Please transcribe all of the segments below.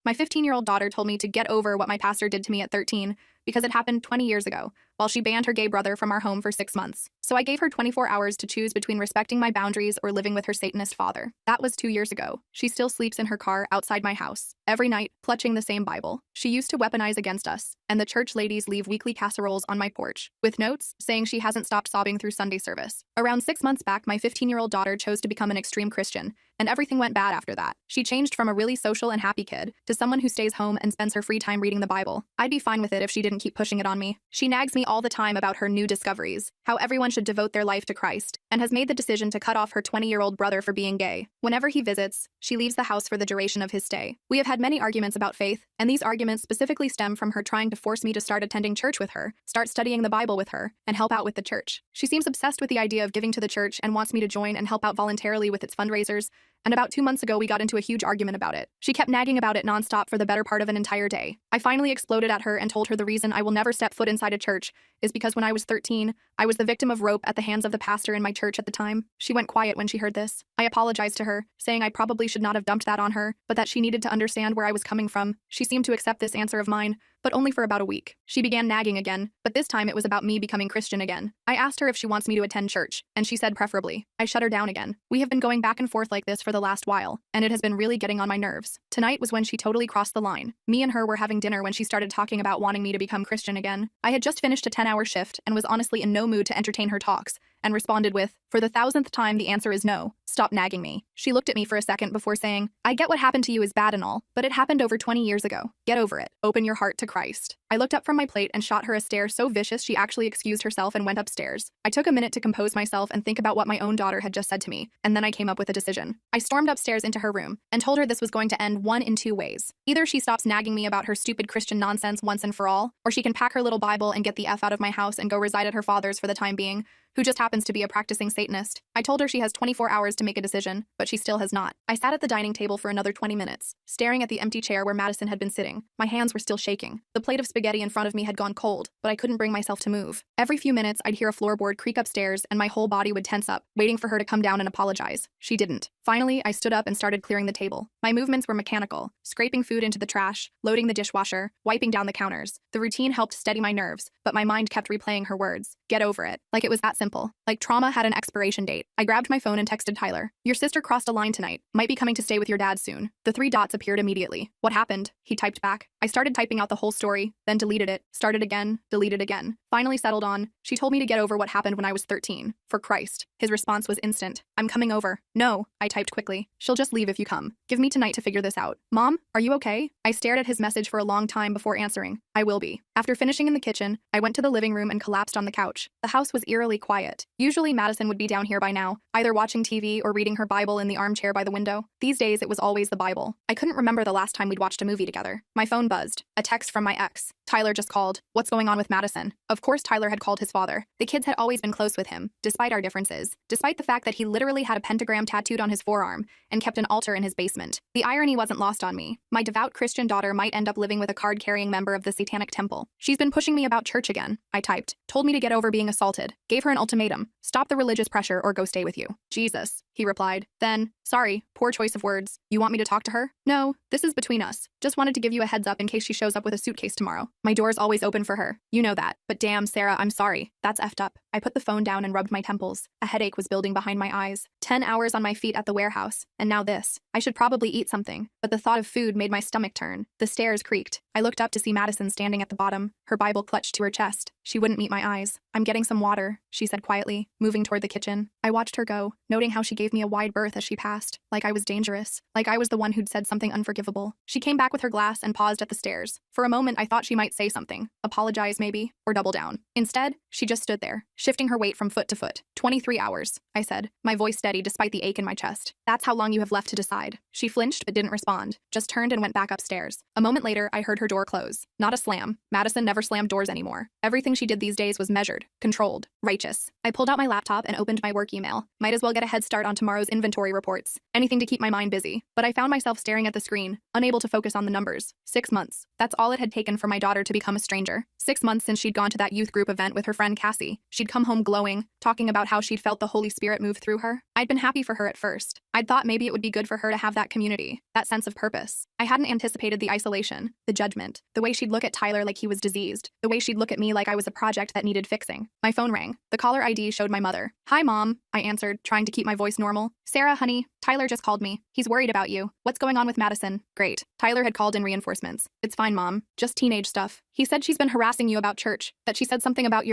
My 15-year-old daughter told me to get over what my pastor did to me at 13 because it happened 20 years ago, while she banned her gay brother from our home for 6 months. So I gave her 24 hours to choose between respecting my boundaries or living with her Satanist father. That was 2 years ago. She still sleeps in her car outside my house, every night, clutching the same Bible. She used to weaponize against us, and the church ladies leave weekly casseroles on my porch, with notes saying she hasn't stopped sobbing through Sunday service. Around 6 months back, my 15-year-old daughter chose to become an extreme Christian, and everything went bad after that. She changed from a really social and happy kid to someone who stays home and spends her free time reading the Bible. I'd be fine with it if she didn't keep pushing it on me. She nags me all the time about her new discoveries, how everyone should devote their life to Christ, and has made the decision to cut off her 20-year-old brother for being gay. Whenever he visits, she leaves the house for the duration of his stay. We have had many arguments about faith, and these arguments specifically stem from her trying to force me to start attending church with her, start studying the Bible with her, and help out with the church. She seems obsessed with the idea of giving to the church and wants me to join and help out voluntarily with its fundraisers, and about 2 months ago we got into a huge argument about it. She kept nagging about it nonstop for the better part of an entire day. I finally exploded at her and told her the reason I will never step foot inside a church is because when I was 13, I was the victim of rope at the hands of the pastor in my church at the time. She went quiet when she heard this. I apologized to her, saying I probably should not have dumped that on her, but that she needed to understand where I was coming from. She seemed to accept this answer of mine, but only for about a week. She began nagging again, but this time it was about me becoming Christian again. I asked her if she wants me to attend church, and she said preferably. I shut her down again. We have been going back and forth like this for the last while, and it has been really getting on my nerves. Tonight was when she totally crossed the line. Me and her were having dinner when she started talking about wanting me to become Christian again. I had just finished a 10-hour shift and was honestly in no mood to entertain her talks, and responded with, "For the 1,000th time, the answer is no. Stop nagging me." She looked at me for a second before saying, "I get what happened to you is bad and all, but it happened over 20 years ago. Get over it. Open your heart to Christ." I looked up from my plate and shot her a stare so vicious she actually excused herself and went upstairs. I took a minute to compose myself and think about what my own daughter had just said to me, and then I came up with a decision. I stormed upstairs into her room and told her this was going to end one in 2 ways. Either she stops nagging me about her stupid Christian nonsense once and for all, or she can pack her little Bible and get the F out of my house and go reside at her father's for the time being, who just happens to be a practicing Satanist. I told her she has 24 hours to make a decision, but she still has not. I sat at the dining table for another 20 minutes, staring at the empty chair where Madison had been sitting. My hands were still shaking. The plate of spaghetti in front of me had gone cold, but I couldn't bring myself to move. Every few minutes, I'd hear a floorboard creak upstairs and my whole body would tense up, waiting for her to come down and apologize. She didn't. Finally, I stood up and started clearing the table. My movements were mechanical, scraping food into the trash, loading the dishwasher, wiping down the counters. The routine helped steady my nerves, but my mind kept replaying her words. Get over it. Like it was that simple. Like trauma had an expiration date. I grabbed my phone and texted Tyler. "Your sister crossed a line tonight. Might be coming to stay with your dad soon." The 3 dots appeared immediately. "What happened?" He typed back. I started typing out the whole story, then deleted it, started again, deleted again. Finally settled on, "She told me to get over what happened when I was 13. For Christ." His response was instant. "I'm coming over." "No," I typed quickly. "She'll just leave if you come. Give me tonight to figure this out." "Mom, are you okay?" I stared at his message for a long time before answering. "I will be." After finishing in the kitchen, I went to the living room and collapsed on the couch. The house was eerily quiet. Usually Madison would be down here by now, either watching TV or reading her Bible in the armchair by the window. These days it was always the Bible. I couldn't remember the last time we'd watched a movie together. My phone buzzed. A text from my ex. Tyler just called. "What's going on with Madison?" Of course Tyler had called his father. The kids had always been close with him, despite our differences, despite the fact that he literally had a pentagram tattooed on his forearm and kept an altar in his basement. The irony wasn't lost on me. My devout Christian daughter might end up living with a card-carrying member of the Satanic Temple. "She's been pushing me about church again," I typed. "Told me to get over being assaulted. Gave her an ultimatum. Stop the religious pressure or go stay with you." "Jesus," he replied. Then, "Sorry, poor choice of words. You want me to talk to her?" "No, this is between us. Just wanted to give you a heads up in case she shows up with a suitcase tomorrow. My door's always open for her. You know that. But damn, Sarah, I'm sorry. That's effed up." I put the phone down and rubbed my temples. A headache was building behind my eyes. 10 hours on my feet at the warehouse, and now this. I should probably eat something, but the thought of food made my stomach turn. The stairs creaked. I looked up to see Madison standing at the bottom, her Bible clutched to her chest. She wouldn't meet my eyes. "I'm getting some water," she said quietly, moving toward the kitchen. I watched her go, noting how she gave me a wide berth as she passed, like I was dangerous, like I was the one who'd said something unforgivable. She came back with her glass and paused at the stairs. For a moment, I thought she might say something, apologize maybe, or double down. Instead, she just stood there, shifting her weight from foot to foot. 23 hours, I said, my voice steady despite the ache in my chest. "That's how long you have left to decide." She flinched but didn't respond, just turned and went back upstairs. A moment later, I heard her door close. Not a slam. Madison never slammed doors anymore. Everything she did these days was measured, controlled, righteous. I pulled out my laptop and opened my work email. Might as well get a head start on tomorrow's inventory reports. Anything to keep my mind busy. But I found myself staring at the screen, unable to focus on the numbers. 6 months. That's all it had taken for my daughter to become a stranger. 6 months since she'd gone to that youth group event with her friend Cassie. She'd come home glowing, talking about how she'd felt the Holy Spirit move through her. I'd I'd been happy for her at first. I'd thought maybe it would be good for her to have that community, that sense of purpose. I hadn't anticipated the isolation, the judgment, the way she'd look at Tyler like he was diseased, the way she'd look at me like I was a project that needed fixing. My phone rang. The caller ID showed my mother. "Hi, Mom," I answered, trying to keep my voice normal. "Sarah, honey, Tyler just called me. He's worried about you. What's going on with Madison?" "Great." Tyler had called in reinforcements. "It's fine, Mom. Just teenage stuff. He said she's been harassing you about church, that she said something about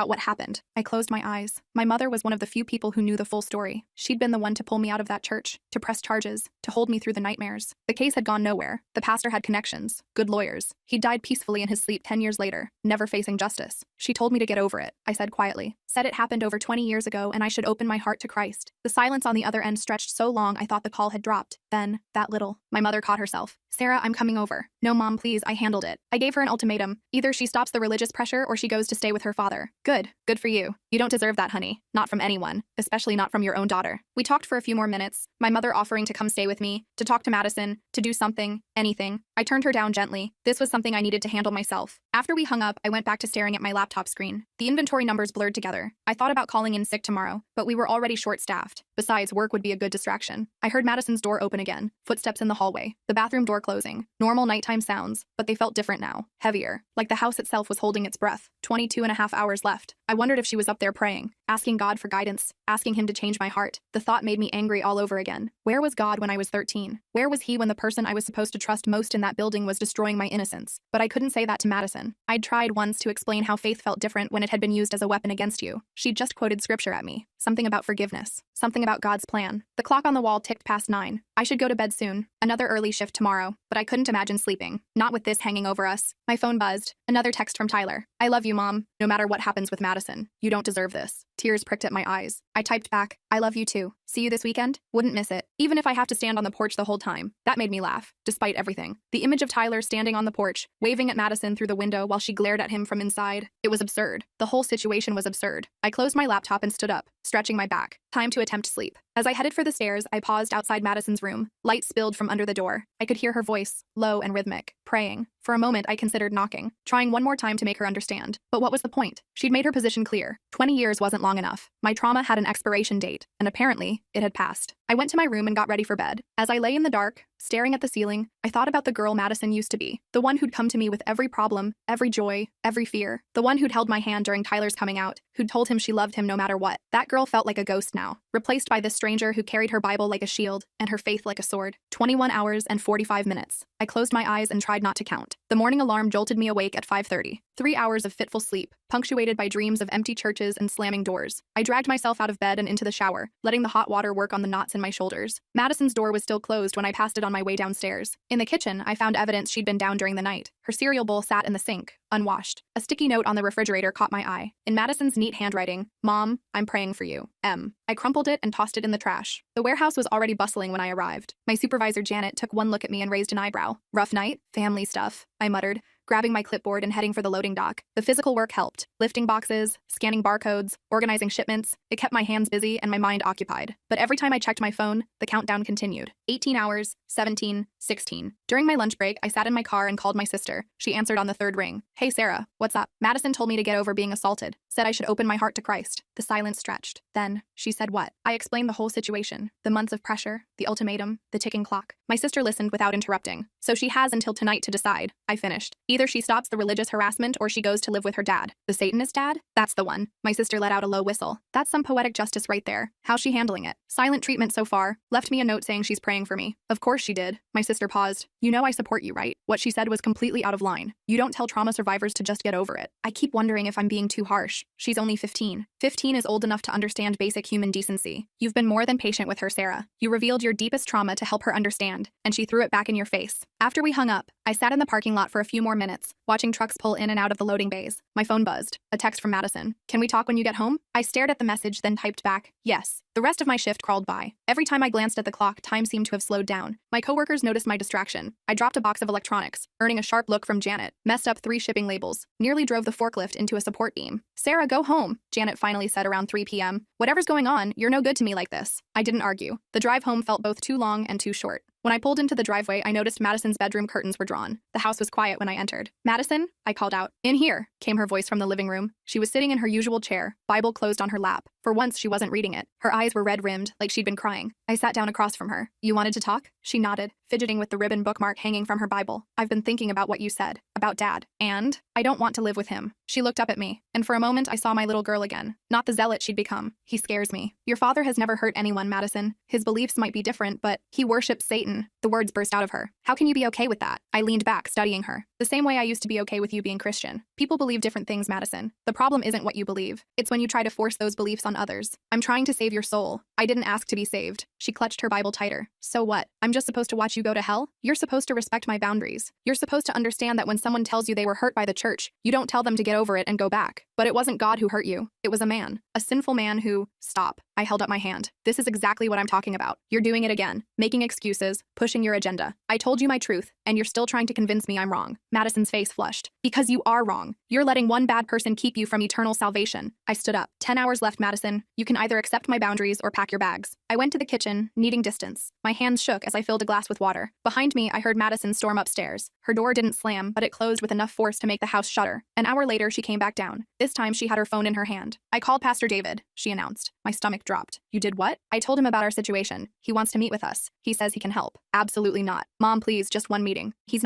what happened." I closed my eyes. My mother was one of the few people who knew the full story. She'd been the one to pull me out of that church, to press charges, to hold me through the nightmares. The case had gone nowhere. The pastor had connections, good lawyers. He died peacefully in his sleep 10 years later, never facing justice. She told me to get over it, I said quietly. Said it happened over 20 years ago and I should open my heart to Christ. The silence on the other end stretched so long I thought the call had dropped. Then, that little. My mother caught herself. "Sarah, I'm coming over." "No, Mom, please, I handled it." I gave her an ultimatum. Either she stops the religious pressure or she goes to stay with her father. Good. Good for you. You don't deserve that, honey. Not from anyone, especially not from your own daughter. We talked for a few more minutes, my mother offering to come stay with me, to talk to Madison, to do something, anything. I turned her down gently. This was something I needed to handle myself. After we hung up, I went back to staring at my laptop screen. The inventory numbers blurred together. I thought about calling in sick tomorrow, but we were already short-staffed. Besides, work would be a good distraction. I heard Madison's door open again, footsteps in the hallway, the bathroom door closing. Normal nighttime sounds, but they felt different now, heavier, like the house itself was holding its breath. 22.5 hours left. I wondered if she was up there praying, asking God for guidance, asking him to change my heart. The thought made me angry all over again. Where was God when I was 13? Where was he when the person I was supposed to trust most in that building was destroying my innocence? But I couldn't say that to Madison. I'd tried once to explain how faith felt different when it had been used as a weapon against you. She'd just quoted scripture at me. Something about forgiveness. Something about God's plan. The clock on the wall ticked past 9. I should go to bed soon. Another early shift tomorrow, but I couldn't imagine sleeping. Not with this hanging over us. My phone buzzed. Another text from Tyler. "I love you, Mom. No matter what happens with Madison, you don't deserve this." Tears pricked at my eyes. I typed back, "I love you too. See you this weekend? Wouldn't miss it. Even if I have to stand on the porch the whole time." That made me laugh, despite everything. The image of Tyler standing on the porch, waving at Madison through the window while she glared at him from inside. It was absurd. The whole situation was absurd. I closed my laptop and stood up, stretching my back. Time to attempt sleep. As I headed for the stairs, I paused outside Madison's room. Light spilled from under the door. I could hear her voice, low and rhythmic, praying. For a moment, I considered knocking, trying one more time to make her understand. But what was the point? She'd made her position clear. 20 years wasn't long enough. My trauma had an expiration date, and apparently, it had passed. I went to my room and got ready for bed. As I lay in the dark, staring at the ceiling, I thought about the girl Madison used to be. The one who'd come to me with every problem, every joy, every fear. The one who'd held my hand during Tyler's coming out, who'd told him she loved him no matter what. That girl felt like a ghost now, replaced by this stranger who carried her Bible like a shield and her faith like a sword. 21 hours and 45 minutes. I closed my eyes and tried not to count. The morning alarm jolted me awake at 5:30. 3 hours of fitful sleep, punctuated by dreams of empty churches and slamming doors. I dragged myself out of bed and into the shower, letting the hot water work on the knots in my shoulders. Madison's door was still closed when I passed it on my way downstairs. In the kitchen, I found evidence she'd been down during the night. Her cereal bowl sat in the sink, unwashed. A sticky note on the refrigerator caught my eye. In Madison's neat handwriting, "Mom, I'm praying for you. M." I crumpled it and tossed it in the trash. The warehouse was already bustling when I arrived. My supervisor Janet took one look at me and raised an eyebrow. "Rough night? Family stuff," I muttered, grabbing my clipboard and heading for the loading dock. The physical work helped. Lifting boxes, scanning barcodes, organizing shipments. It kept my hands busy and my mind occupied. But every time I checked my phone, the countdown continued. 18 hours, 17, 16. During my lunch break, I sat in my car and called my sister. She answered on the third ring. "Hey, Sarah, what's up?" "Madison told me to get over being assaulted. Said I should open my heart to Christ." The silence stretched. Then, she said what? I explained the whole situation. The months of pressure, the ultimatum, the ticking clock. My sister listened without interrupting. "So she has until tonight to decide," I finished. "Either she stops the religious harassment or she goes to live with her dad." "The Satanist dad?" "That's the one." My sister let out a low whistle. "That's some poetic justice right there. How's she handling it?" "Silent treatment so far. Left me a note saying she's praying for me." "Of course she did." My sister paused. "You know I support you, right?" What she said was completely out of line. You don't tell trauma survivors to just get over it. I keep wondering if I'm being too harsh. She's only 15. 15 is old enough to understand basic human decency. You've been more than patient with her, Sarah. You revealed your deepest trauma to help her understand, and she threw it back in your face. After we hung up, I sat in the parking lot for a few more minutes, watching trucks pull in and out of the loading bays. My phone buzzed. A text from Madison. "Can we talk when you get home?" I stared at the message, then typed back, "Yes." The rest of my shift crawled by. Every time I glanced at the clock, time seemed to have slowed down. My coworkers noticed my distraction. I dropped a box of electronics, earning a sharp look from Janet, messed up 3 shipping labels, nearly drove the forklift into a support beam. "Sarah, go home," Janet finally said around 3 p.m. "Whatever's going on, you're no good to me like this." I didn't argue. The drive home felt both too long and too short. When I pulled into the driveway, I noticed Madison's bedroom curtains were drawn. The house was quiet when I entered. "Madison?" I called out. "In here," came her voice from the living room. She was sitting in her usual chair, Bible closed on her lap. For once, she wasn't reading it. Her eyes were red-rimmed, like she'd been crying. I sat down across from her. "You wanted to talk?" She nodded, fidgeting with the ribbon bookmark hanging from her Bible. "I've been thinking about what you said. About Dad. And I don't want to live with him." She looked up at me, and for a moment I saw my little girl again. Not the zealot she'd become. "He scares me." "Your father has never hurt anyone, Madison. His beliefs might be different, but he worships Satan." The words burst out of her. "How can you be okay with that?" I leaned back, studying her. "The same way I used to be okay with you being Christian. People believe different things, Madison. The problem isn't what you believe. It's when you try to force those beliefs on others. I'm trying to save your soul. I didn't ask to be saved." She clutched her Bible tighter. "So what? I'm just supposed to watch you go to hell? You're supposed to respect my boundaries. You're supposed to understand that when someone tells you they were hurt by the church, you don't tell them to get over it and go back. But it wasn't God who hurt you. It was a man. A sinful man who—" "Stop." I held up my hand. "This is exactly what I'm talking about. You're doing it again. Making excuses, pushing your agenda. I told you my truth, and you're still trying to convince me I'm wrong." Madison's face flushed. "Because you are wrong. You're letting one bad person keep you from eternal salvation." I stood up. 10 hours left, Madison. You can either accept my boundaries or pack your bags." I went to the kitchen, needing distance. My hands shook as I filled a glass with water. Behind me, I heard Madison storm upstairs. Her door didn't slam, but it closed with enough force to make the house shudder. An hour later, she came back down. This time, she had her phone in her hand. "I called Pastor David," she announced. My stomach dropped. "You did what?" "I told him about our situation. He wants to meet with us. He says he can help." "Absolutely not. Mom, please, just one meeting. He's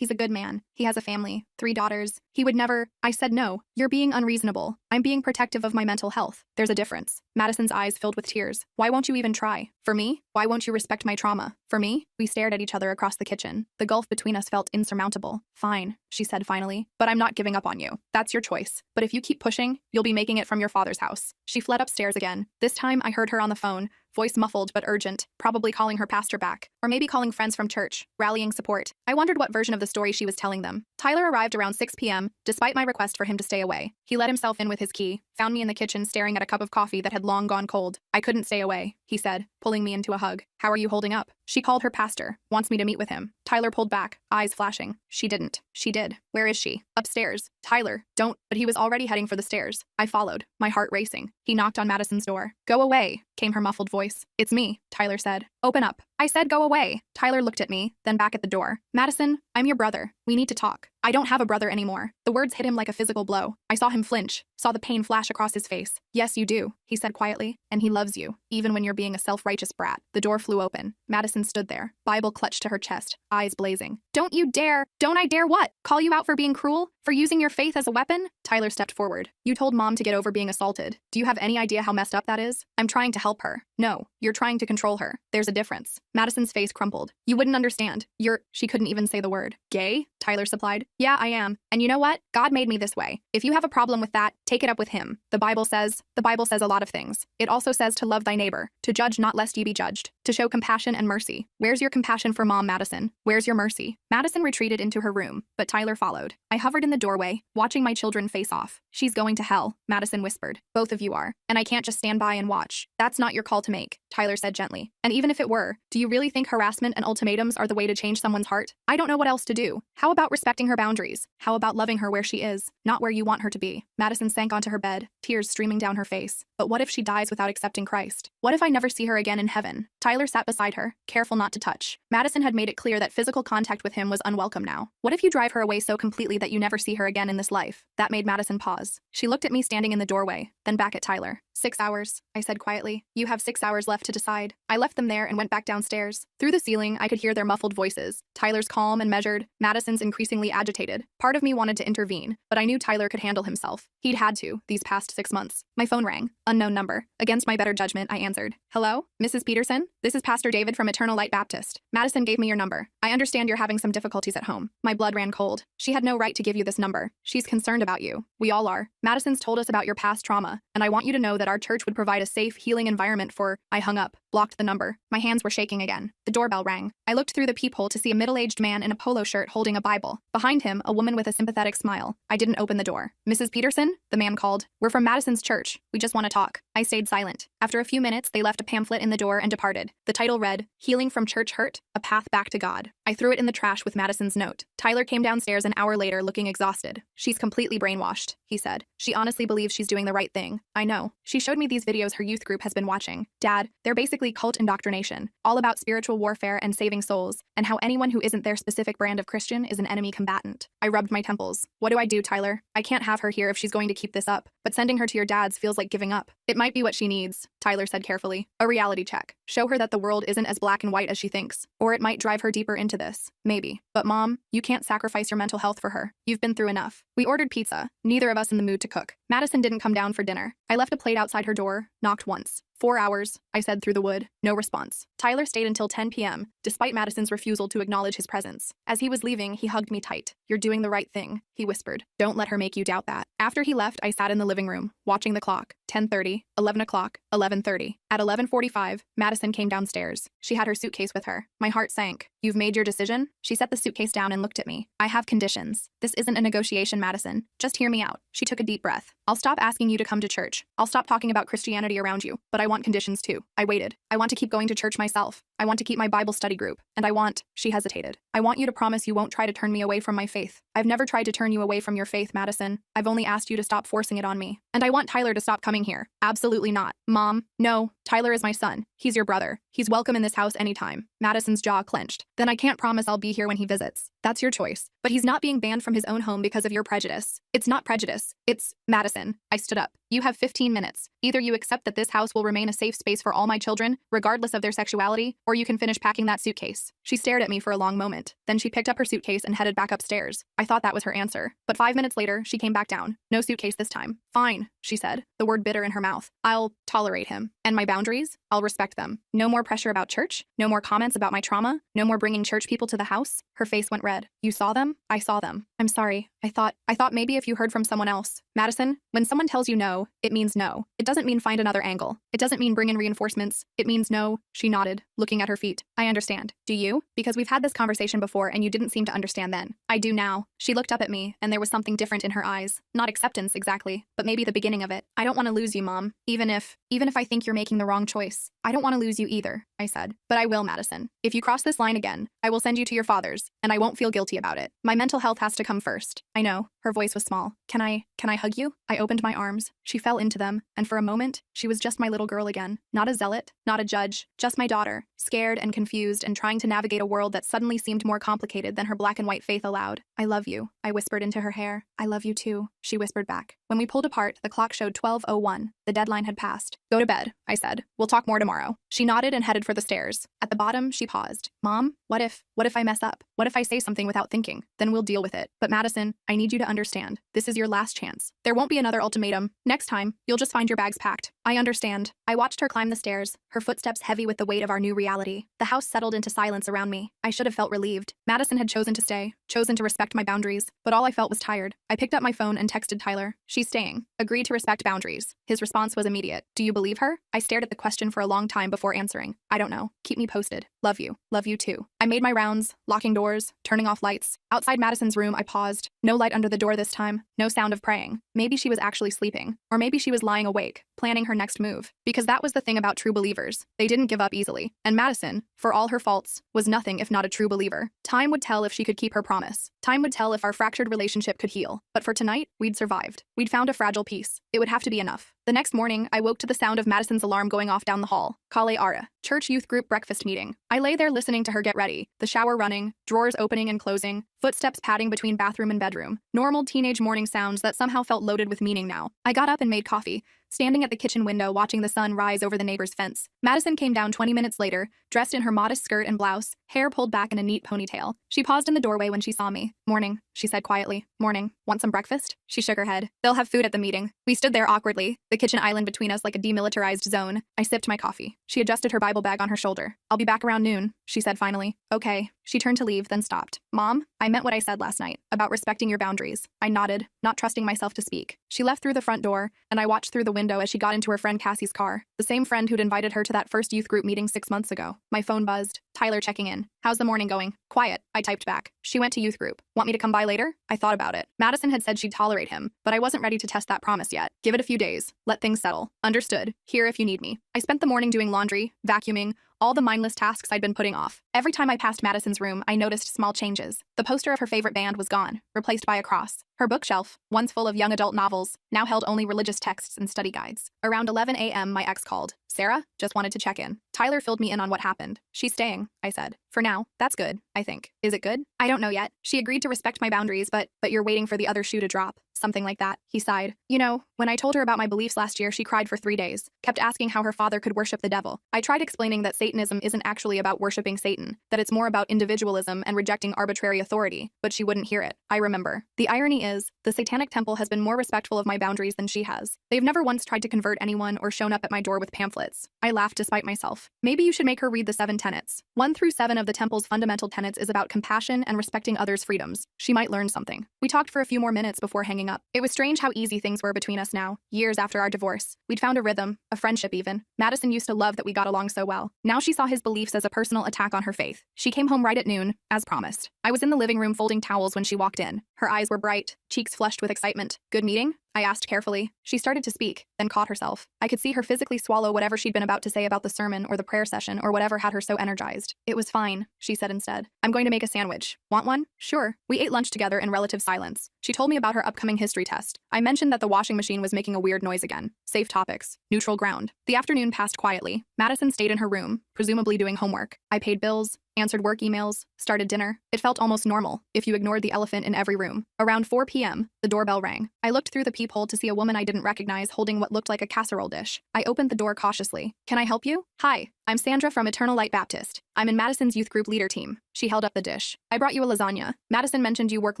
a good man. He has a family, 3 daughters. He would never—" I said no. "You're being unreasonable. I'm being protective of my mental health. There's a difference." Madison's eyes filled with tears. "Why won't you even try? For me? Why won't you respect my trauma? For me?" We stared at each other across the kitchen. The gulf between us felt insurmountable. "Fine," she said finally. "But I'm not giving up on you. That's your choice. But if you keep pushing, you'll be making it from your father's house." She fled upstairs again. This time I heard her on the phone, voice muffled but urgent, probably calling her pastor back, or maybe calling friends from church, rallying support. I wondered what version of the story she was telling them. Tyler arrived around 6 p.m., despite my request for him to stay away. He let himself in with his key, found me in the kitchen staring at a cup of coffee that had long gone cold. "I couldn't stay away," he said, pulling me into a hug. "How are you holding up?" "She called her pastor, wants me to meet with him." Tyler pulled back, eyes flashing. "She didn't." "She did." "Where is she?" "Upstairs." "Tyler, don't—" But he was already heading for the stairs. I followed, my heart racing. He knocked on Madison's door. "Go away," came her muffled voice. "It's me," Tyler said. "Open up." I said go away. Tyler looked at me, then back at the door. "Madison, I'm your brother. We need to talk." "I don't have a brother anymore." The words hit him like a physical blow. I saw him flinch, saw the pain flash across his face. "Yes, you do," he said quietly, "and he loves you, even when you're being a self-righteous brat." The door flew open. Madison stood there, Bible clutched to her chest, eyes blazing. "Don't you dare—" "Don't I dare what? Call you out for being cruel? For using your faith as a weapon?" Tyler stepped forward. "You told Mom to get over being assaulted. Do you have any idea how messed up that is? I'm trying to help her." "No, you're trying to control her. There's a difference." Madison's face crumpled. "You wouldn't understand. She couldn't even say the word. "Gay?" Tyler supplied. "Yeah, I am. And you know what? God made me this way. If you have a problem with that, take it up with him. The Bible says a lot of things. It also says to love thy neighbor, to judge not lest ye be judged, to show compassion and mercy. Where's your compassion for Mom, Madison? Where's your mercy?" Madison retreated into her room, but Tyler followed. I hovered in the doorway, watching my children face off. "She's going to hell," Madison whispered. "Both of you are. And I can't just stand by and watch." "That's not your call to make," Tyler said gently. "And even if it were, do you really think harassment and ultimatums are the way to change someone's heart? I don't know what else to do. How about respecting her boundaries? How about loving her where she is, not where you want her to be?" Madison sank onto her bed, tears streaming down her face. "But what if she dies without accepting Christ? What if I never see her again in heaven?" Tyler sat beside her, careful not to touch. Madison had made it clear that physical contact with him was unwelcome now. "What if you drive her away so completely that you never see her again in this life?" That made Madison pause. She looked at me standing in the doorway, then back at Tyler. 6 hours, I said quietly. "You have 6 hours left to decide." I left them there and went back downstairs. Through the ceiling, I could hear their muffled voices. Tyler's calm and measured, Madison's increasingly agitated. Part of me wanted to intervene, but I knew Tyler could handle himself. He'd had to, these past 6 months. My phone rang. Unknown number. Against my better judgment, I answered. "Hello? Mrs. Peterson? This is Pastor David from Eternal Light Baptist. Madison gave me your number. I understand you're having some difficulties at home." My blood ran cold. "She had no right to give you this number. She's concerned about you. We all are. Madison's told us about your past trauma, and I want you to know that our church would provide a safe, healing environment for—" I hung up, blocked the number. My hands were shaking again. The doorbell rang. I looked through the peephole to see a middle-aged man in a polo shirt holding a Bible. Behind him, a woman with a sympathetic smile. I didn't open the door. "Mrs. Peterson?" the man called. "We're from Madison's church. We just want to talk." I stayed silent. After a few minutes, they left a pamphlet in the door and departed. The title read, "Healing from Church Hurt, A Path Back to God." I threw it in the trash with Madison's note. Tyler came downstairs an hour later looking exhausted. "She's completely brainwashed," he said. "She honestly believes she's doing the right thing. I know. She She showed me these videos her youth group has been watching. Dad, they're basically cult indoctrination, all about spiritual warfare and saving souls, and how anyone who isn't their specific brand of Christian is an enemy combatant. I rubbed my temples. What do I do, Tyler? I can't have her here if she's going to keep this up, but sending her to your dad's feels like giving up. It might be what she needs, Tyler said carefully. A reality check. Show her that the world isn't as black and white as she thinks, or it might drive her deeper into this. Maybe. But Mom, you can't sacrifice your mental health for her. You've been through enough. We ordered pizza, neither of us in the mood to cook. Madison didn't come down for dinner. I left a plate outside her door, knocked once. 4 hours, I said through the wood. No response. Tyler stayed until 10 p.m., despite Madison's refusal to acknowledge his presence. As he was leaving, he hugged me tight. You're doing the right thing, he whispered. Don't let her make you doubt that. After he left, I sat in the living room, watching the clock. 10:30, 11 o'clock, 11:30. At 11:45, Madison came downstairs. She had her suitcase with her. My heart sank. You've made your decision? She set the suitcase down and looked at me. I have conditions. This isn't a negotiation, Madison. Just hear me out. She took a deep breath. I'll stop asking you to come to church. I'll stop talking about Christianity around you, but I want conditions too. I waited. I want to keep going to church myself. I want to keep my Bible study group. And she hesitated. I want you to promise you won't try to turn me away from my faith. I've never tried to turn you away from your faith, Madison. I've only asked you to stop forcing it on me. And I want Tyler to stop coming here. Absolutely not. Mom, no. Tyler is my son. He's your brother. He's welcome in this house anytime. Madison's jaw clenched. Then I can't promise I'll be here when he visits. That's your choice. But he's not being banned from his own home because of your prejudice. It's not prejudice. It's Madison. I stood up. You have 15 minutes. Either you accept that this house will remain a safe space for all my children, regardless of their sexuality, or you can finish packing that suitcase. She stared at me for a long moment. Then she picked up her suitcase and headed back upstairs. I thought that was her answer. But 5 minutes later, she came back down. No suitcase this time. Fine, she said, the word bitter in her mouth. I'll tolerate him. And my boundaries? I'll respect them. No more pressure about church. No more comments about my trauma. No more bringing church people to the house. Her face went red. You saw them? I saw them. I'm sorry. I thought maybe if you heard from someone else. Madison, when someone tells you no, it means no. It doesn't mean find another angle. It doesn't mean bring in reinforcements. It means no. She nodded, looking at her feet. I understand. Do you? Because we've had this conversation before and you didn't seem to understand then. I do now. She looked up at me and there was something different in her eyes. Not acceptance exactly, but maybe the beginning of it. I don't want to lose you, Mom. Even if I think you're making the wrong choice. I don't want to lose you either, I said. But I will, Madison. If you cross this line again, I will send you to your father's, and I won't feel guilty about it. My mental health has to come first. I know. Her voice was small. Can I hug you? I opened my arms. She fell into them, and for a moment, she was just my little girl again. Not a zealot, not a judge, just my daughter, scared and confused and trying to navigate a world that suddenly seemed more complicated than her black and white faith allowed. I love you, I whispered into her hair. I love you too, she whispered back. When we pulled apart, the clock showed 12:01. The deadline had passed. Go to bed, I said. We'll talk more tomorrow. She nodded and headed for the stairs. At the bottom, she paused. Mom, what if I mess up? What if I say something without thinking? Then we'll deal with it. But Madison, I need you to understand. This is your last chance. There won't be another ultimatum. Next time, you'll just find your bags packed. I understand. I watched her climb the stairs, her footsteps heavy with the weight of our new reality. The house settled into silence around me. I should have felt relieved. Madison had chosen to stay, chosen to respect my boundaries, but all I felt was tired. I picked up my phone and texted Tyler. She's staying. Agreed to respect boundaries. His response was immediate. Do you believe her? I stared at the question for a long time before answering. I don't know. Keep me posted. Love you. Love you too. I made my rounds, locking doors, turning off lights. Outside Madison's room, I paused. No light under the door this time. No sound of praying. Maybe she was actually sleeping. Or maybe she was lying awake, planning her next move. Because that was the thing about true believers. They didn't give up easily. And Madison, for all her faults, was nothing if not a true believer. Time would tell if she could keep her promise. Time would tell if our fractured relationship could heal. But for tonight, we'd survived. We'd found a fragile peace. It would have to be enough. The next morning, I woke to the sound of Madison's alarm going off down the hall. Kale Ara, church youth group breakfast meeting. I lay there listening to her get ready, the shower running, drawers opening and closing, footsteps padding between bathroom and bedroom. Normal teenage morning sounds that somehow felt loaded with meaning now. I got up and made coffee, standing at the kitchen window watching the sun rise over the neighbor's fence. Madison came down 20 minutes later, dressed in her modest skirt and blouse, hair pulled back in a neat ponytail. She paused in the doorway when she saw me. Morning, she said quietly. Morning. Want some breakfast? She shook her head. They'll have food at the meeting. We stood there awkwardly, the kitchen island between us like a demilitarized zone. I sipped my coffee. She adjusted her Bible bag on her shoulder. I'll be back around noon, she said finally. Okay. She turned to leave, then stopped. Mom, I meant what I said last night, about respecting your boundaries. I nodded, not trusting myself to speak. She left through the front door, and I watched through the window as she got into her friend Cassie's car, the same friend who'd invited her to that first youth group meeting 6 months ago. My phone buzzed. Tyler checking in. How's the morning going? Quiet, I typed back. She went to youth group. Want me to come by later? I thought about it. Madison had said she'd tolerate him, but I wasn't ready to test that promise yet. Give it a few days. Let things settle. Understood. Here if you need me. I spent the morning doing laundry, vacuuming, all the mindless tasks I'd been putting off. Every time I passed Madison's room, I noticed small changes. The poster of her favorite band was gone, replaced by a cross. Her bookshelf, once full of young adult novels, now held only religious texts and study guides. Around 11 a.m., my ex called. Sarah, just wanted to check in. Tyler filled me in on what happened. She's staying, I said. For now, that's good, I think. Is it good? I don't know yet. She agreed to respect my boundaries, but you're waiting for the other shoe to drop. Something like that. He sighed. You know, when I told her about my beliefs last year, she cried for 3 days, kept asking how her father could worship the devil. I tried explaining that Satanism isn't actually about worshiping Satan, that it's more about individualism and rejecting arbitrary authority, but she wouldn't hear it. I remember. The irony is, the Satanic Temple has been more respectful of my boundaries than she has. They've never once tried to convert anyone or shown up at my door with pamphlets. I laughed despite myself. Maybe you should make her read the 7 tenets. 1 through 7 of the temple's fundamental tenets is about compassion and respecting others' freedoms. She might learn something. We talked for a few more minutes before hanging up. It was strange how easy things were between us now, years after our divorce. We'd found a rhythm, a friendship even. Madison used to love that we got along so well. Now she saw his beliefs as a personal attack on her faith. She came home right at noon, as promised. I was in the living room folding towels when she walked in. Her eyes were bright, cheeks flushed with excitement. Good meeting? I asked carefully. She started to speak, then caught herself. I could see her physically swallow whatever she'd been about to say about the sermon or the prayer session or whatever had her so energized. It was fine, she said instead. I'm going to make a sandwich. Want one? Sure. We ate lunch together in relative silence. She told me about her upcoming history test. I mentioned that the washing machine was making a weird noise again. Safe topics. Neutral ground. The afternoon passed quietly. Madison stayed in her room, presumably doing homework. I paid bills, answered work emails, started dinner. It felt almost normal, if you ignored the elephant in every room. Around 4 p.m., the doorbell rang. I looked through the peephole to see a woman I didn't recognize holding what looked like a casserole dish. I opened the door cautiously. Can I help you? Hi, I'm Sandra from Eternal Light Baptist. I'm in Madison's youth group leader team. She held up the dish. I brought you a lasagna. Madison mentioned you work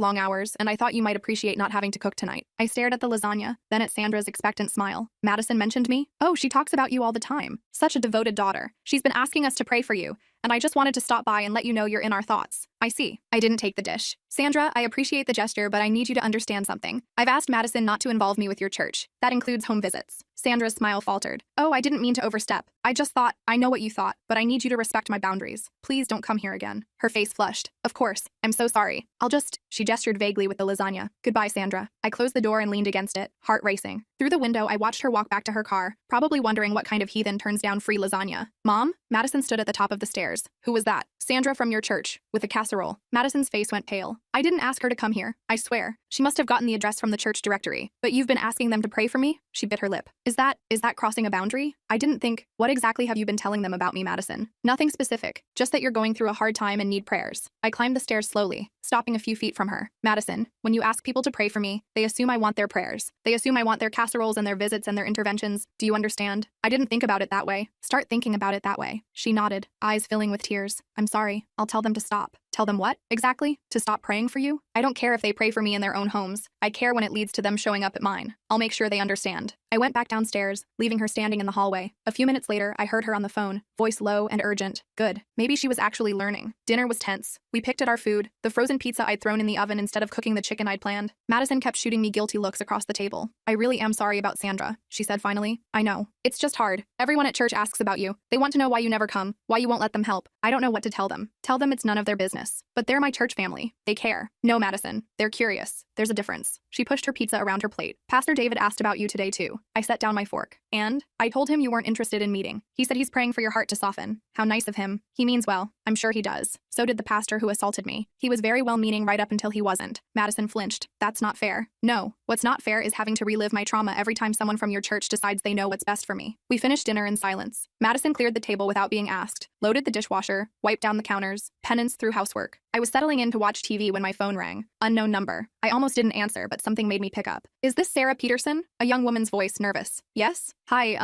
long hours, and I thought you might appreciate not having to cook tonight. I stared at the lasagna, then at Sandra's expectant smile. Madison mentioned me? Oh, she talks about you all the time. Such a devoted daughter. She's been asking us to pray for you, and I just wanted to stop by and let you know you're in our thoughts. I see. I didn't take the dish. Sandra, I appreciate the gesture, but I need you to understand something. I've asked Madison not to involve me with your church. That includes home visits. Sandra's smile faltered. Oh, I didn't mean to overstep. I just thought, I know what you thought, but I need you to respect my boundaries. Please don't come here again. Her face flushed. Of course. I'm so sorry. She gestured vaguely with the lasagna. Goodbye, Sandra. I closed the door and leaned against it, heart racing. Through the window, I watched her walk back to her car, probably wondering what kind of heathen turns down free lasagna. Mom? Madison stood at the top of the stairs. Who was that? Sandra from your church, with a casserole. Madison's face went pale. I didn't ask her to come here. I swear. She must have gotten the address from the church directory. But you've been asking them to pray for me? She bit her lip. Is that crossing a boundary? I didn't think. What exactly have you been telling them about me, Madison? Nothing specific. Just that you're going through a hard time and need prayers. I climbed the stairs slowly, stopping a few feet from her. Madison, when you ask people to pray for me, they assume I want their prayers. They assume I want their casseroles and their visits and their interventions. Do you understand? I didn't think about it that way. Start thinking about it that way. She nodded, eyes filling with tears. I'm sorry. I'll tell them to stop. Tell them what, exactly? To stop praying for you? I don't care if they pray for me in their own homes. I care when it leads to them showing up at mine. I'll make sure they understand. I went back downstairs, leaving her standing in the hallway. A few minutes later, I heard her on the phone, voice low and urgent. Good. Maybe she was actually learning. Dinner was tense. We picked at our food, the frozen pizza I'd thrown in the oven instead of cooking the chicken I'd planned. Madison kept shooting me guilty looks across the table. I really am sorry about Sandra, she said finally. I know. It's just hard. Everyone at church asks about you. They want to know why you never come, why you won't let them help. I don't know what to tell them. Tell them it's none of their business. But they're my church family. They care. No, Madison. They're curious. There's a difference. She pushed her pizza around her plate. Pastor David asked about you today too. I set down my fork. And? I told him you weren't interested in meeting. He said he's praying for your heart to soften. How nice of him. He means well. I'm sure he does. So did the pastor who assaulted me. He was very well-meaning right up until he wasn't. Madison flinched. That's not fair. No. What's not fair is having to relive my trauma every time someone from your church decides they know what's best for me. We finished dinner in silence. Madison cleared the table without being asked, loaded the dishwasher, wiped down the counters, penance through housework. I was settling in to watch TV when my phone rang. Unknown number. I almost didn't answer, but something made me pick up. Is this Sarah Peterson? A young woman's voice, nervous. Yes? Hi,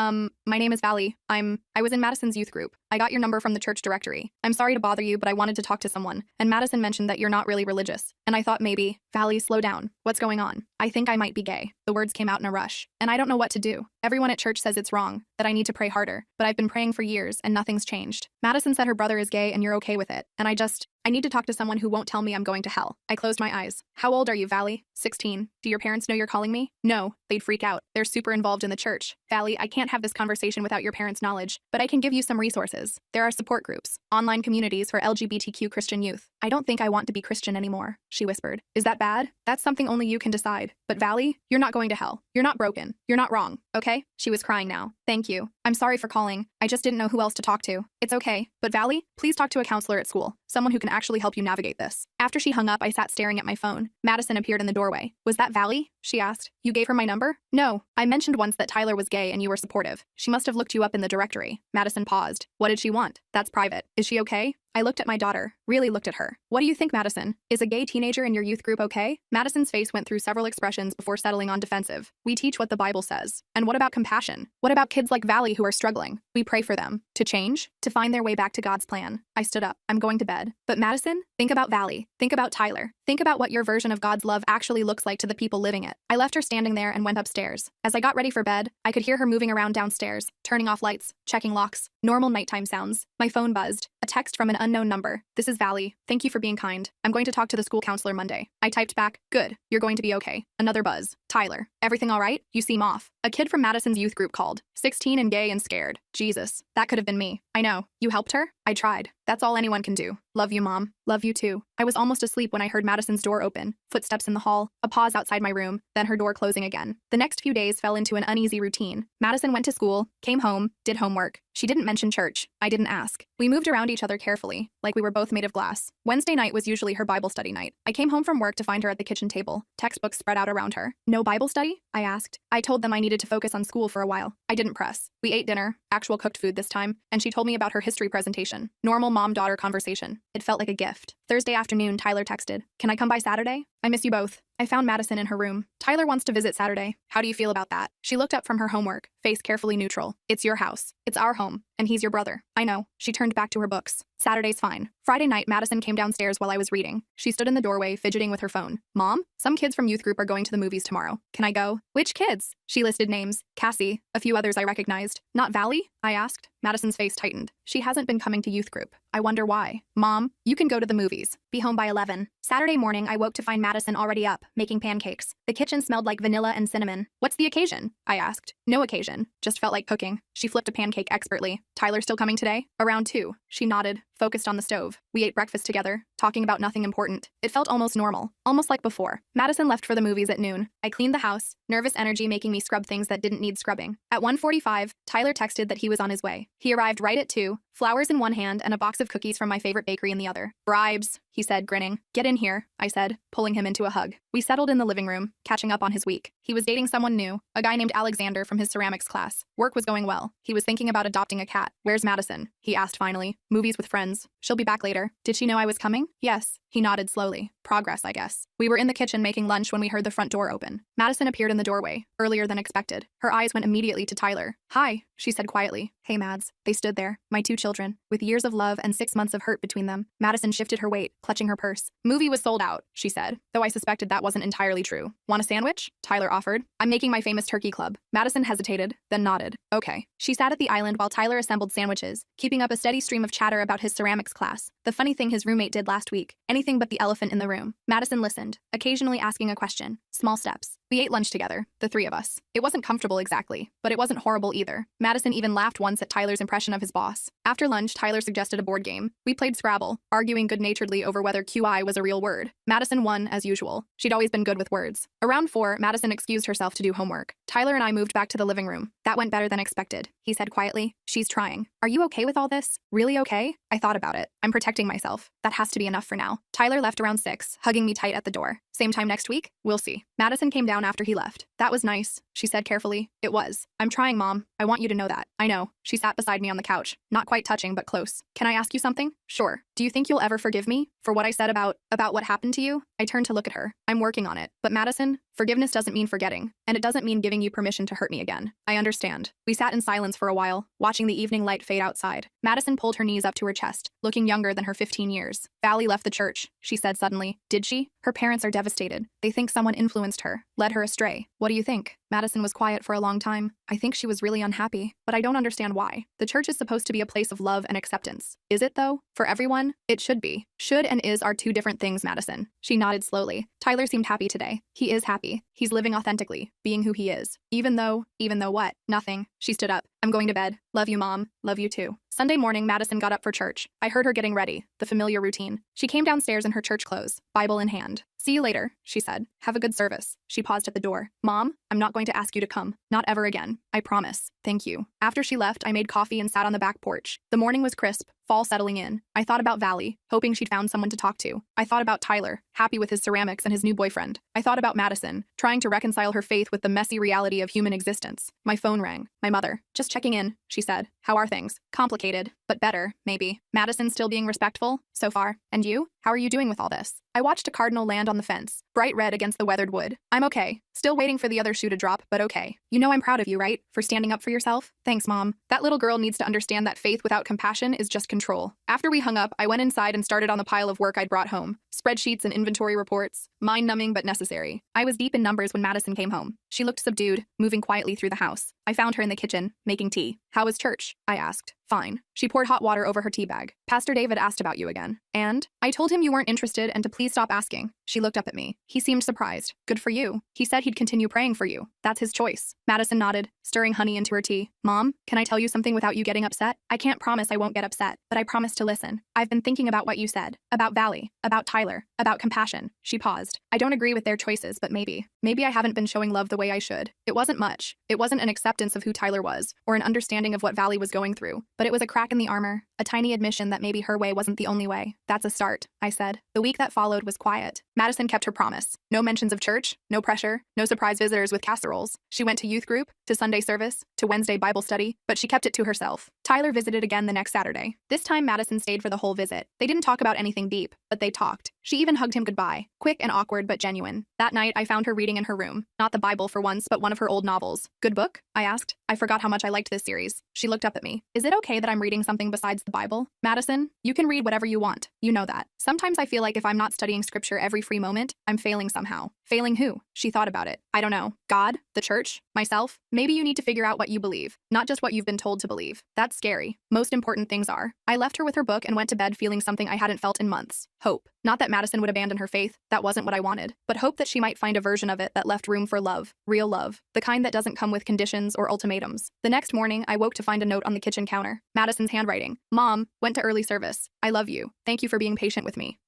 my name is Valley. I was in Madison's youth group. I got your number from the church directory. I'm sorry to bother you, but I wanted to talk to someone. And Madison mentioned that you're not really religious. And I thought maybe, Valley, slow down. What's going on? I think I might be gay. The words came out in a rush. And I don't know what to do. Everyone at church says it's wrong, that I need to pray harder. But I've been praying for years and nothing's changed. Madison said her brother is gay and you're okay with it. And I need to talk to someone who won't tell me I'm going to hell. I closed my eyes. How old are you, Valley? 16. Do your parents know you're calling me? No, they'd freak out. They're super involved in the church. Valley, I can't have this conversation without your parents' knowledge, but I can give you some resources. There are support groups, online communities for LGBTQ Christian youth. I don't think I want to be Christian anymore, she whispered. Is that bad? That's something only you can decide. But Valley, you're not going to hell. You're not broken. You're not wrong, okay? She was crying now. Thank you. I'm sorry for calling. I just didn't know who else to talk to. It's okay. But Valley, please talk to a counselor at school. Someone who can actually help you navigate this. After she hung up, I sat staring at my phone. Madison appeared in the doorway. Was that Valley? She asked. You gave her my number? No. I mentioned once that Tyler was gay and you were supportive. She must have looked you up in the directory. Madison paused. What did she want? That's private. Is she okay? I looked at my daughter, really looked at her. What do you think, Madison? Is a gay teenager in your youth group okay? Madison's face went through several expressions before settling on defensive. We teach what the Bible says. And what about compassion? What about kids like Valley who are struggling? We pray for them. To change? To find their way back to God's plan. I stood up. I'm going to bed. But Madison, think about Valley. Think about Tyler. Think about what your version of God's love actually looks like to the people living it. I left her standing there and went upstairs. As I got ready for bed, I could hear her moving around downstairs, turning off lights, checking locks, normal nighttime sounds. My phone buzzed. A text from an unknown number. This is Valley. Thank you for being kind. I'm going to talk to the school counselor Monday. I typed back, good. You're going to be okay. Another buzz. Tyler. Everything all right? You seem off. A kid from Madison's youth group called. 16 and gay and scared. Jesus. That could have been me. I know. You helped her? I tried. That's all anyone can do. Love you, Mom. Love you too. I was almost asleep when I heard Madison's door open, footsteps in the hall, a pause outside my room, then her door closing again. The next few days fell into an uneasy routine. Madison went to school, came home, did homework. She didn't mention church. I didn't ask. We moved around each other carefully, like we were both made of glass. Wednesday night was usually her Bible study night. I came home from work to find her at the kitchen table, textbooks spread out around her. No Bible study? I asked. I told them I needed to focus on school for a while. I didn't press. We ate dinner, actual cooked food this time, and she told me about her history presentation. Normal mom-daughter conversation. It felt like a gift. Thursday afternoon, Tyler texted, "Can I come by Saturday? I miss you both." I found Madison in her room. Tyler wants to visit Saturday. How do you feel about that? She looked up from her homework, face carefully neutral. It's your house. It's our home. And he's your brother. I know. She turned back to her books. Saturday's fine. Friday night, Madison came downstairs while I was reading. She stood in the doorway, fidgeting with her phone. Mom, some kids from youth group are going to the movies tomorrow. Can I go? Which kids? She listed names. Cassie, a few others I recognized. Not Valley? I asked. Madison's face tightened. She hasn't been coming to youth group. I wonder why. Mom, you can go to the movies. Be home by 11. Saturday morning, I woke to find Madison already up, making pancakes. The kitchen smelled like vanilla and cinnamon. What's the occasion? I asked. No occasion. Just felt like cooking. She flipped a pancake expertly. Tyler still coming today? Around 2. She nodded, focused on the stove. We ate breakfast together, talking about nothing important. It felt almost normal, almost like before. Madison left for the movies at noon. I cleaned the house, nervous energy making me scrub things that didn't need scrubbing. At 1:45, Tyler texted that he was on his way. He arrived right at 2, flowers in one hand and a box of cookies from my favorite bakery in the other. Bribes, he said, grinning. Get in here, I said, pulling him into a hug. We settled in the living room, catching up on his week. He was dating someone new, a guy named Alexander from his ceramics class. Work was going well. He was thinking about adopting a cat. Where's Madison? He asked finally. Movies with friends. She'll be back later. Did she know I was coming? Yes. He nodded slowly. Progress, I guess. We were in the kitchen making lunch when we heard the front door open. Madison appeared in the doorway, earlier than expected. Her eyes went immediately to Tyler. Hi, she said quietly. Hey, Mads. They stood there, my 2 children, with years of love and 6 months of hurt between them. Madison shifted her weight, clutching her purse. Movie was sold out, she said, though I suspected that wasn't entirely true. Want a sandwich? Tyler offered. I'm making my famous turkey club. Madison hesitated, then nodded. Okay. She sat at the island while Tyler assembled sandwiches, keeping up a steady stream of chatter about his ceramics class, the funny thing his roommate did last week, anything but the elephant in the room. Madison listened, occasionally asking a question. Small steps. We ate lunch together, the 3 of us. It wasn't comfortable exactly, but it wasn't horrible either. Madison even laughed once at Tyler's impression of his boss. After lunch, Tyler suggested a board game. We played Scrabble, arguing good-naturedly over whether QI was a real word. Madison won, as usual. She'd always been good with words. Around 4, Madison excused herself to do homework. Tyler and I moved back to the living room. That went better than expected, he said quietly. She's trying. Are you okay with all this? Really okay? I thought about it. I'm protecting myself. That has to be enough for now. Tyler left around 6, hugging me tight at the door. Same time next week? We'll see. Madison came down after he left. That was nice, she said carefully. It was. I'm trying, Mom. I want you to know that. I know. She sat beside me on the couch, not quite touching, but close. Can I ask you something? Sure. Do you think you'll ever forgive me for what I said about what happened to you? I turned to look at her. I'm working on it. But Madison, forgiveness doesn't mean forgetting, and it doesn't mean giving you permission to hurt me again. I understand. We sat in silence for a while, watching the evening light fade outside. Madison pulled her knees up to her chest, looking younger than her 15 years. Valley left the church, she said suddenly. Did she? Her parents are devastated. They think someone influenced her, led her astray. What do you think? Madison was quiet for a long time. I think she was really unhappy, but I don't understand why. The church is supposed to be a place of love and acceptance. Is it, though? For everyone? It should be. Should and is are 2 different things, Madison. She nodded slowly. Tyler seemed happy today. He is happy. He's living authentically, being who he is. Even though what? Nothing. She stood up. I'm going to bed. Love you, Mom. Love you too. Sunday morning, Madison got up for church. I heard her getting ready, the familiar routine. She came downstairs in her church clothes, Bible in hand. See you later, she said. Have a good service. She paused at the door. Mom, I'm not going to ask you to come. Not ever again. I promise. Thank you. After she left, I made coffee and sat on the back porch. The morning was crisp, fall settling in. I thought about Valley, hoping she'd found someone to talk to. I thought about Tyler, happy with his ceramics and his new boyfriend. I thought about Madison, trying to reconcile her faith with the messy reality of human existence. My phone rang. My mother. Just checking in, she said. How are things? Complicated, but better, maybe. Madison still being respectful? So far. And you? How are you doing with all this? I watched a cardinal land on the fence, bright red against the weathered wood. I'm okay. Still waiting for the other shoe to drop, but okay. You know I'm proud of you, right? For standing up for yourself? Thanks, Mom. That little girl needs to understand that faith without compassion is just control. After we hung up, I went inside and started on the pile of work I'd brought home. Spreadsheets and inventory reports. Mind-numbing but necessary. I was deep in numbers when Madison came home. She looked subdued, moving quietly through the house. I found her in the kitchen, making tea. How was church? I asked. Fine. She poured hot water over her tea bag. Pastor David asked about you again. And? I told him you weren't interested and to please stop asking. She looked up at me. He seemed surprised. Good for you. He said he'd continue praying for you. That's his choice. Madison nodded, stirring honey into her tea. Mom, can I tell you something without you getting upset? I can't promise I won't get upset, but I promise to listen. I've been thinking about what you said. About Valley. About Tyler. About compassion. She paused. I don't agree with their choices, but maybe. Maybe I haven't been showing love the way I should. It wasn't much. It wasn't an acceptance of who Tyler was, or an understanding of what Valley was going through, but it was a crack in the armor, a tiny admission that maybe her way wasn't the only way. That's a start, I said. The week that followed was quiet. Madison kept her promise. No mentions of church, no pressure, no surprise visitors with casseroles. She went to youth group, to Sunday service, to Wednesday Bible study, but she kept it to herself. Tyler visited again the next Saturday. This time Madison stayed for the whole visit. They didn't talk about anything deep, but they talked. She even hugged him goodbye. Quick and awkward but genuine. That night I found her reading in her room. Not the Bible for once, but one of her old novels. Good book? I asked. I forgot how much I liked this series. She looked up at me. Is it okay that I'm reading something besides the Bible? Madison, you can read whatever you want. You know that. Sometimes I feel like if I'm not studying scripture every free moment, I'm failing somehow. Failing who? She thought about it. I don't know. God? The church? Myself? Maybe you need to figure out what you believe, not just what you've been told to believe. That's scary. Most important things are. I left her with her book and went to bed feeling something I hadn't felt in months. Hope. Not that Madison would abandon her faith. That wasn't what I wanted. But hope that she might find a version of it that left room for love. Real love. The kind that doesn't come with conditions or ultimatums. The next morning, I woke to find a note on the kitchen counter. Madison's handwriting. Mom, went to early service. I love you. Thank you for being patient with me.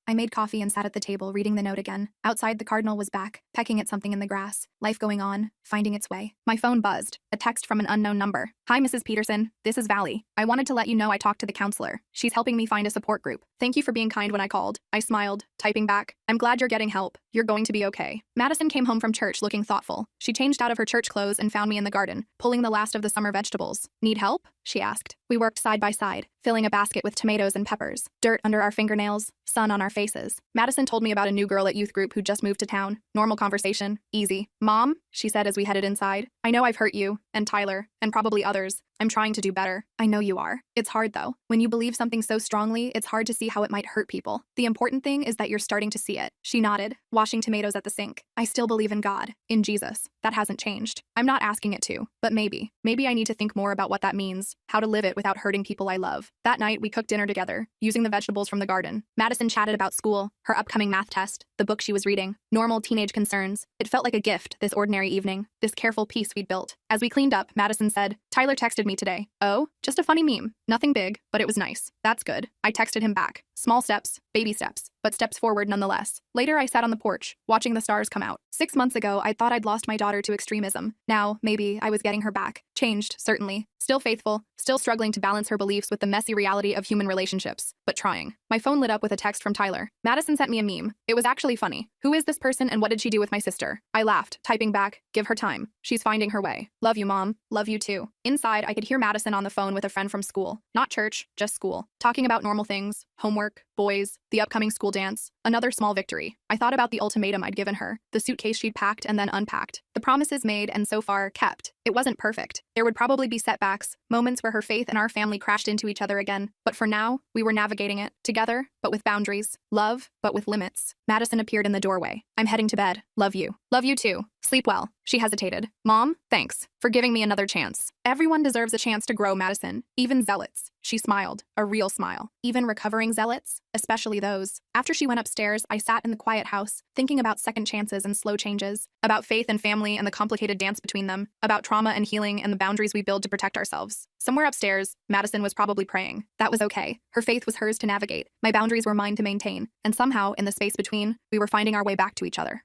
I made coffee and sat at the table reading the note again. Outside, the cardinal was back, pecking at something in the grass. Life going on, finding its way. My phone buzzed. A text from an unknown number. Hi, Mrs. Peterson. This is Valley. I wanted to let you know I talked to the counselor. She's helping me find a support group. Thank you for being kind when I called. I smiled, typing back. I'm glad you're getting help. You're going to be okay. Madison came home from church looking thoughtful. She changed out of her church clothes and found me in the garden, pulling the last of the summer vegetables. Need help? She asked. We worked side by side, filling a basket with tomatoes and peppers, dirt under our fingernails, sun on our faces. Madison told me about a new girl at youth group who just moved to town. Normal conversation, easy. Mom, she said as we headed inside, I know I've hurt you, and Tyler, and probably others. I'm trying to do better. I know you are. It's hard though. When you believe something so strongly, it's hard to see how it might hurt people. The important thing is that you're starting to see it. She nodded, washing tomatoes at the sink. I still believe in God, in Jesus. That hasn't changed. I'm not asking it to, but maybe. Maybe I need to think more about what that means, how to live it without hurting people I love. That night, we cooked dinner together, using the vegetables from the garden. Madison chatted about school, her upcoming math test, the book she was reading, normal teenage concerns. It felt like a gift, this ordinary evening, this careful peace we'd built. As we cleaned up, Madison said, Tyler texted me today. Oh, just a funny meme. Nothing big, but it was nice. That's good. I texted him back. Small steps, baby steps, but steps forward nonetheless. Later, I sat on the porch, watching the stars come out. 6 months ago, I thought I'd lost my daughter to extremism. Now, maybe, I was getting her back. Changed, certainly. Still faithful, still struggling to balance her beliefs with the messy reality of human relationships, but trying. My phone lit up with a text from Tyler. Madison sent me a meme. It was actually funny. Who is this person and what did she do with my sister? I laughed, typing back, give her time. She's finding her way. Love you, Mom. Love you too. Inside, I could hear Madison on the phone with a friend from school. Not church, just school. Talking about normal things, homework, boys, the upcoming school dance. Another small victory. I thought about the ultimatum I'd given her, the suitcase she'd packed and then unpacked. The promises made and so far kept. It wasn't perfect. There would probably be setbacks, moments where her faith and our family crashed into each other again. But for now, we were navigating it, together, but with boundaries. Love, but with limits. Madison appeared in the doorway. I'm heading to bed. Love you. Love you too. Sleep well. She hesitated. Mom, thanks for giving me another chance. Everyone deserves a chance to grow, Madison. Even zealots. She smiled, a real smile. Even recovering zealots, especially those. After she went upstairs, I sat in the quiet house, thinking about second chances and slow changes, about faith and family and the complicated dance between them, about trauma and healing and the boundaries we build to protect ourselves. Somewhere upstairs, Madison was probably praying. That was okay. Her faith was hers to navigate. My boundaries were mine to maintain. And somehow, in the space between, we were finding our way back to each other.